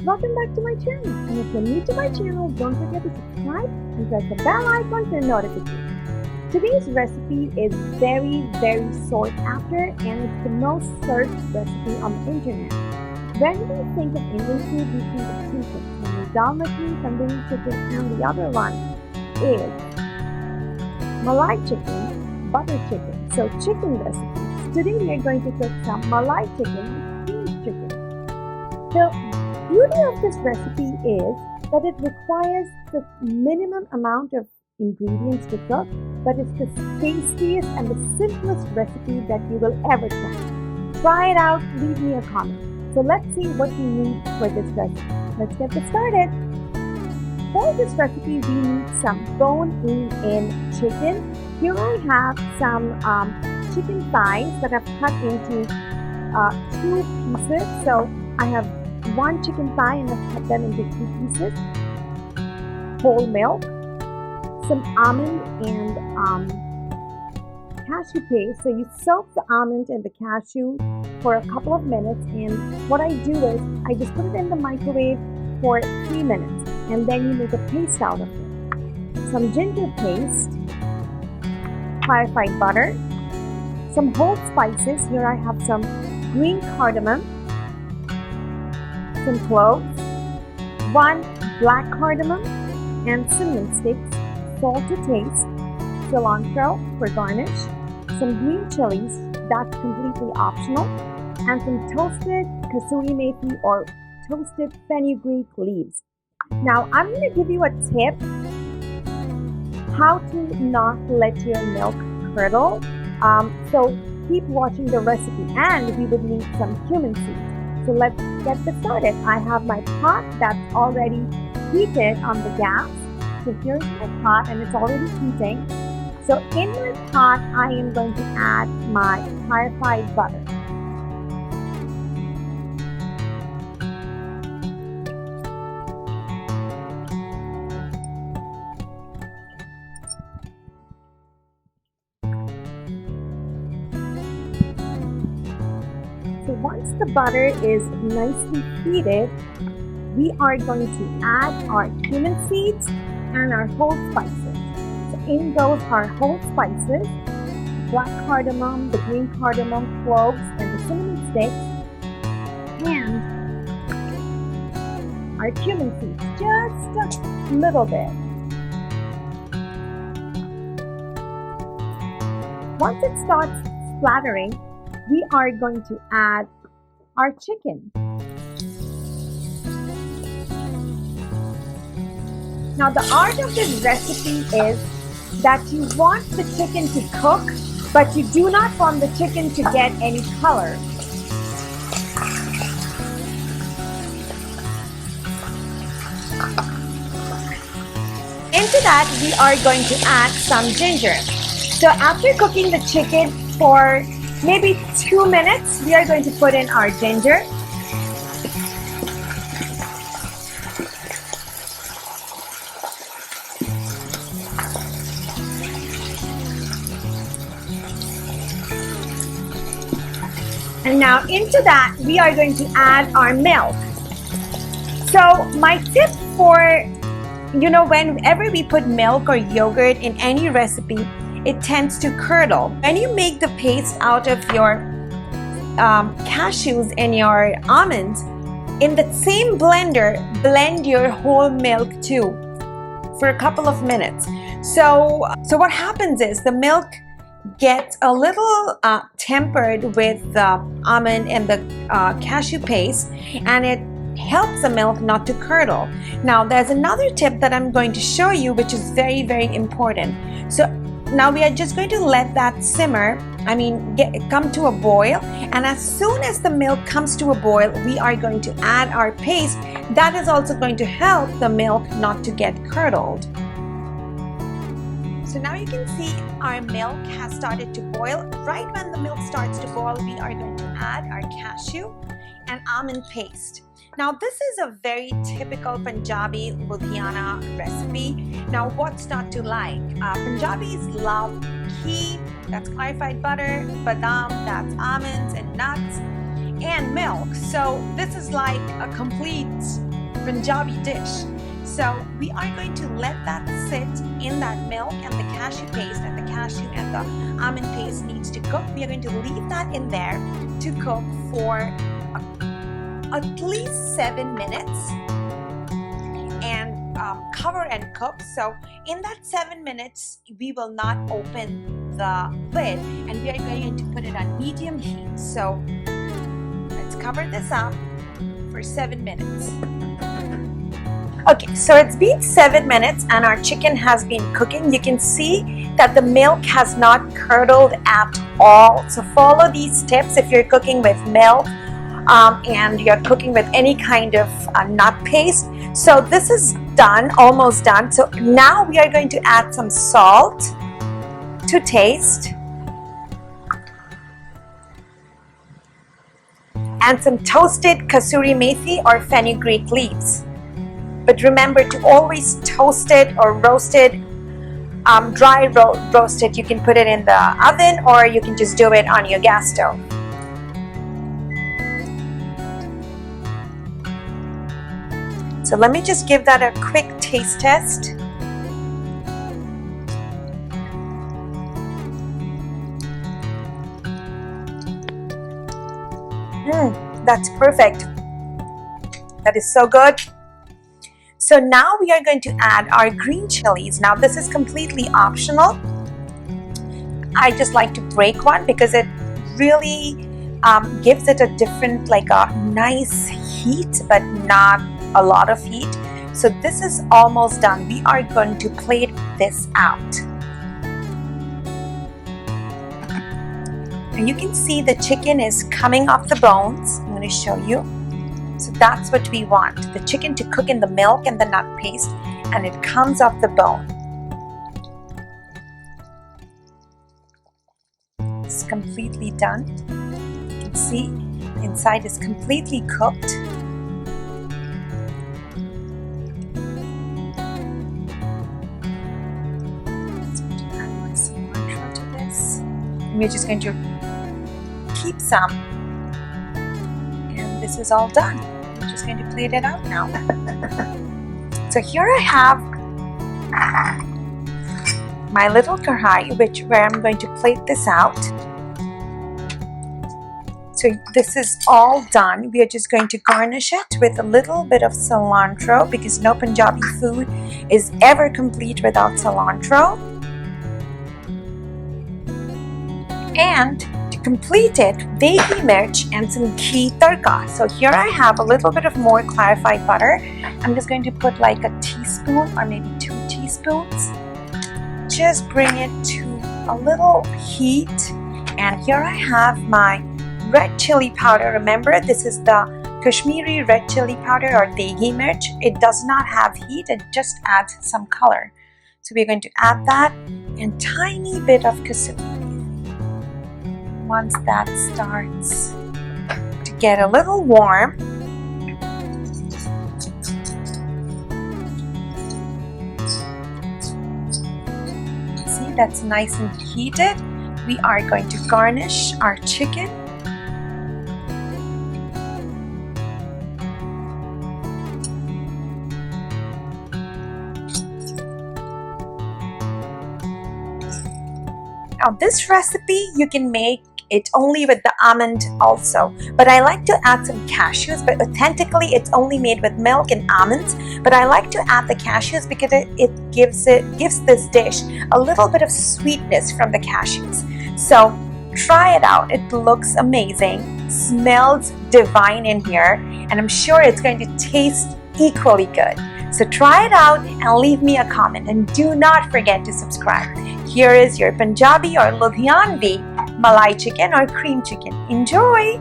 Welcome back to my channel, and if you're new to my channel, don't forget to subscribe and press the bell icon for notifications. Today's recipe is very sought after, and it's the most searched recipe on the internet. When we think of Indian food, we think of two things: one is dal makhani, tandoori chicken, and the other one is Malai chicken, butter chicken. So chicken recipes. Today we are going to cook some Malai chicken with creamed chicken. The beauty of this recipe is that it requires the minimum amount of ingredients to cook, but it's the tastiest and the simplest recipe that you will ever try. Try it out, leave me a comment. So let's see what we need for this recipe. Let's get this started. For this recipe, we need some bone-in chicken. Here I have some chicken thighs that I've cut into 2 pieces. So I have 1 chicken thigh and I've cut them into 2 pieces. Whole milk, some almond and cashew paste. So you soak the almond and the cashew for a couple of minutes, and what I do is I just put it in the microwave for 3 minutes, and then you make a paste out of it. Some ginger paste, clarified butter, some whole spices. Here I have some green cardamom, some cloves, 1 black cardamom and cinnamon sticks, salt to taste, cilantro for garnish, some green chilies, that's completely optional, and some toasted kasuri methi or toasted fenugreek leaves. Now I'm going to give you a tip how to not let your milk curdle. So keep watching the recipe, and we would need some cumin seeds. So let's get this started. I have my pot that's already heated on the gas. So here's my pot and it's already heating. So in my pot, I am going to add my clarified butter. So once the butter is nicely heated, we are going to add our cumin seeds and our whole spices. So in goes our whole spices, black cardamom, the green cardamom, cloves, and the cinnamon sticks, and our cumin seeds, just a little bit. Once it starts splattering, we are going to add our chicken. Now the art of this recipe is that you want the chicken to cook, but you do not want the chicken to get any color. Into that, we are going to add some ginger. So after cooking the chicken for maybe 2 minutes, we are going to put in our ginger. And now into that, we are going to add our milk. So my tip for, whenever we put milk or yogurt in any recipe, it tends to curdle. When you make the paste out of your cashews and your almonds, in the same blender, blend your whole milk too for a couple of minutes. So what happens is the milk gets a little tempered with the almond and the cashew paste, and it helps the milk not to curdle. Now there's another tip that I'm going to show you, which is very important. So now we are just going to let that simmer, come to a boil, and as soon as the milk comes to a boil, we are going to add our paste. That is also going to help the milk not to get curdled. So now you can see our milk has started to boil. Right when the milk starts to boil, we are going to add our cashew and almond paste. Now this is a very typical Punjabi Ludhiana recipe. Now what's not to like? Punjabis love ghee, that's clarified butter, badam, that's almonds and nuts, and milk. So this is like a complete Punjabi dish. So we are going to let that sit in that milk, and the cashew paste and the cashew and the almond paste needs to cook. We are going to leave that in there to cook for at least 7 minutes and cover and cook. So in that 7 minutes, we will not open the lid, and we are going to put it on medium heat. So let's cover this up for 7 minutes. Okay, so it's been 7 minutes and our chicken has been cooking. You can see that the milk has not curdled at all. So follow these tips if you're cooking with milk and you're cooking with any kind of nut paste. So this is done, almost done. So now we are going to add some salt to taste and some toasted kasuri methi or fenugreek leaves. But remember to always toast it or roast it, dry roast it. You can put it in the oven or you can just do it on your gas stove. So let me just give that a quick taste test. That's perfect. That is so good. So now we are going to add our green chilies. Now this is completely optional. I just like to break one because it really gives it a different, like a nice heat, but not a lot of heat. So this is almost done. We are going to plate this out. And you can see the chicken is coming off the bones. I'm going to show you. So that's what we want, the chicken to cook in the milk and the nut paste, and it comes off the bone. It's completely done. You can see the inside is completely cooked. Let's add some cilantro to this. And we're just going to keep some. And this is all done. I'm just going to plate it out now. So here I have my little kahai, where I'm going to plate this out. So this is all done. We are just going to garnish it with a little bit of cilantro because no Punjabi food is ever complete without cilantro. And to complete it, degi mirch and some ghee tarka. So here I have a little bit of more clarified butter. I'm just going to put like a teaspoon or maybe 2 teaspoons. Just bring it to a little heat. And here I have my red chili powder. Remember, this is the Kashmiri red chili powder or degi mirch. It does not have heat, it just adds some color. So we're going to add that and tiny bit of kasuri. Once that starts to get a little warm, see that's nice and heated. We are going to garnish our chicken. Now this recipe you can make it only with the almond also, but I like to add some cashews, but authentically it's only made with milk and almonds, but I like to add the cashews because it gives this dish a little bit of sweetness from the cashews. So try it out. It looks amazing, smells divine in here, and I'm sure it's going to taste equally good. So try it out and leave me a comment, and do not forget to subscribe. Here is your Punjabi or Ludhianvi Malai chicken or cream chicken. Enjoy!